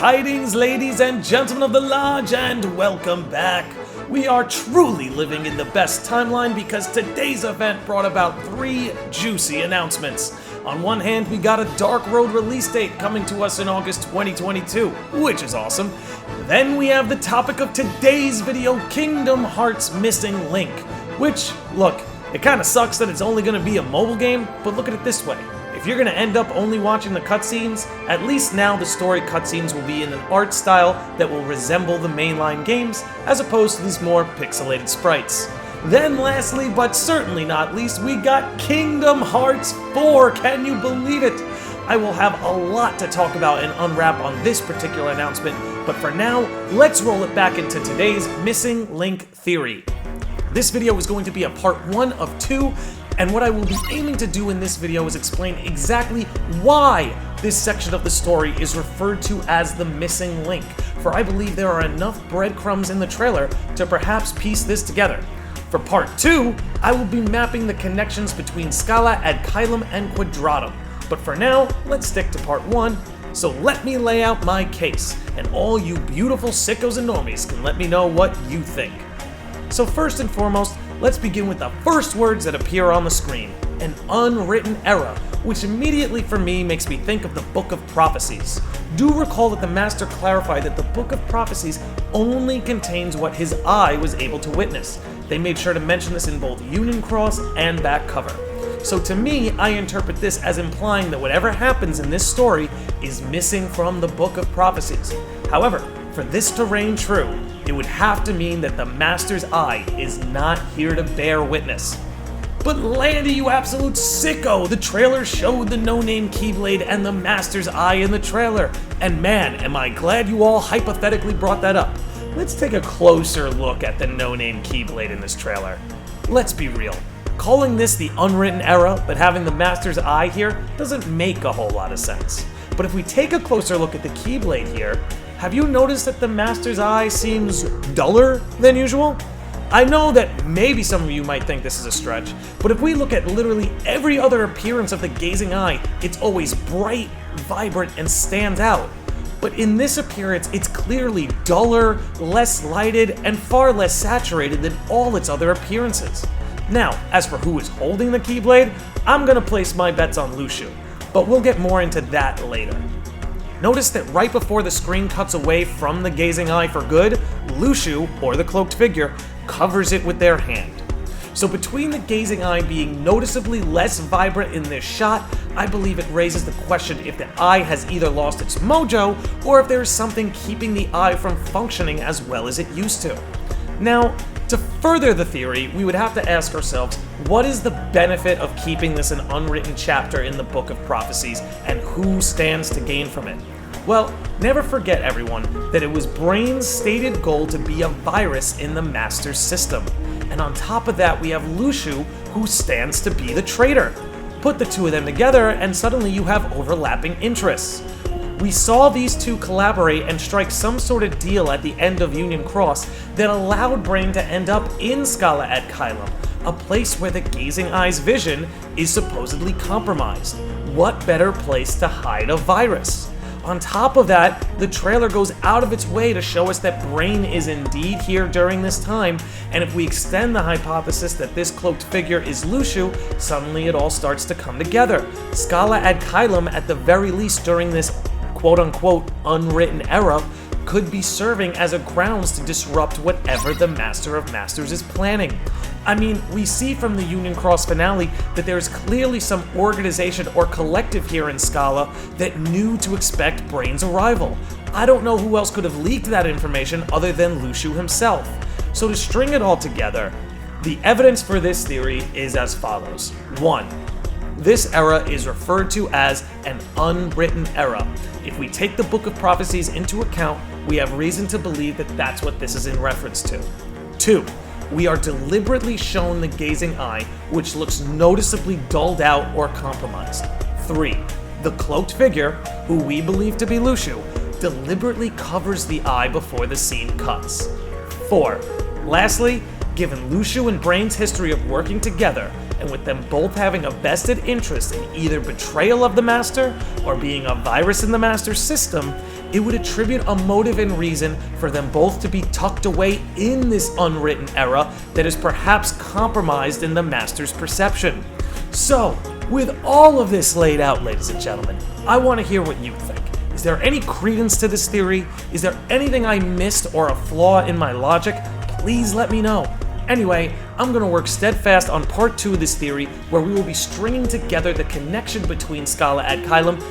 tidings, ladies and gentlemen of the lodge, and welcome back. We are truly living in the best timeline because today's event brought about 3 juicy announcements. On one hand, we got a Dark Road release date coming to us in August 2022, which is awesome. Then we have the topic of today's video, Kingdom Hearts Missing Link, which, look, it kinda sucks that it's only gonna be a mobile game, but look at it this way. If you're gonna end up only watching the cutscenes, at least now the story cutscenes will be in an art style that will resemble the mainline games, as opposed to these more pixelated sprites. Then lastly, but certainly not least, we got Kingdom Hearts 4, can you believe it? I will have a lot to talk about and unwrap on this particular announcement, but for now, let's roll it back into today's Missing Link theory. This video is going to be a part 1 of 2, and what I will be aiming to do in this video is explain exactly why this section of the story is referred to as the Missing Link, for I believe there are enough breadcrumbs in the trailer to perhaps piece this together. For part 2, I will be mapping the connections between Scala Ad Caelum and Quadratum, but for now, let's stick to part 1, so let me lay out my case, and all you beautiful sickos and normies can let me know what you think. So first and foremost, let's begin with the first words that appear on the screen, an unwritten era, which immediately for me makes me think of the Book of Prophecies. Do recall that the Master clarified that the Book of Prophecies only contains what his eye was able to witness. They made sure to mention this in both Union Cross and back cover. So to me, I interpret this as implying that whatever happens in this story is missing from the Book of Prophecies. However, for this to reign true, it would have to mean that the Master's eye is not here to bear witness. But Landy, you absolute sicko! The trailer showed the no-name Keyblade and the Master's eye in the trailer. And man, am I glad you all hypothetically brought that up. Let's take a closer look at the no-name Keyblade in this trailer. Let's be real. Calling this the unwritten era, but having the Master's eye here doesn't make a whole lot of sense. But if we take a closer look at the Keyblade here, have you noticed that the Master's eye seems duller than usual? I know that maybe some of you might think this is a stretch, but if we look at literally every other appearance of the gazing eye, it's always bright, vibrant, and stands out. But in this appearance, it's clearly duller, less lighted, and far less saturated than all its other appearances. Now, as for who is holding the Keyblade, I'm gonna place my bets on Luxu, but we'll get more into that later. Notice that right before the screen cuts away from the gazing eye for good, Luxu, or the cloaked figure, covers it with their hand. So between the gazing eye being noticeably less vibrant in this shot, I believe it raises the question if the eye has either lost its mojo, or if there is something keeping the eye from functioning as well as it used to. Now, to further the theory, we would have to ask ourselves, what is the benefit of keeping this an unwritten chapter in the Book of Prophecies, and who stands to gain from it? Well, never forget, everyone, that it was Brain's stated goal to be a virus in the Master's system. And on top of that, we have Luxu, who stands to be the traitor. Put the two of them together, and suddenly you have overlapping interests. We saw these two collaborate and strike some sort of deal at the end of Union Cross that allowed Brain to end up in Scala Ad Caelum, a place where the gazing eye's vision is supposedly compromised. What better place to hide a virus? On top of that, the trailer goes out of its way to show us that Brain is indeed here during this time, and if we extend the hypothesis that this cloaked figure is Luxu, suddenly it all starts to come together. Scala Ad Caelum, at the very least during this quote-unquote unwritten era, could be serving as a grounds to disrupt whatever the Master of Masters is planning. I mean, we see from the Union Cross finale that there is clearly some organization or collective here in Scala that knew to expect Brain's arrival. I don't know who else could have leaked that information other than Luxu himself. So to string it all together, the evidence for this theory is as follows. 1. This era is referred to as an unwritten era. If we take the Book of Prophecies into account, we have reason to believe that that's what this is in reference to. 2. We are deliberately shown the gazing eye, which looks noticeably dulled out or compromised. 3. The cloaked figure, who we believe to be Luxu, deliberately covers the eye before the scene cuts. 4. Lastly, given Luxu and Brain's history of working together, and with them both having a vested interest in either betrayal of the Master or being a virus in the Master's system, it would attribute a motive and reason for them both to be tucked away in this unwritten era that is perhaps compromised in the Master's perception. So, with all of this laid out, ladies and gentlemen, I want to hear what you think. Is there any credence to this theory? Is there anything I missed or a flaw in my logic? Please let me know. Anyway, I'm going to work steadfast on part 2 of this theory, where we will be stringing together the connection between Scala Ad Caelum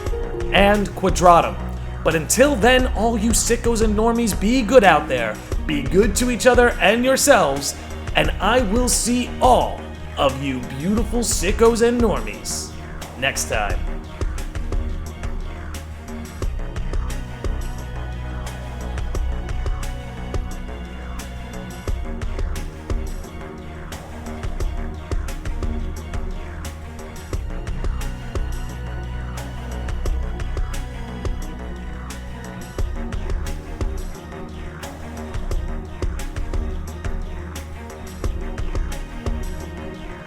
and Quadratum. But until then, all you sickos and normies, be good out there, be good to each other and yourselves, and I will see all of you beautiful sickos and normies next time.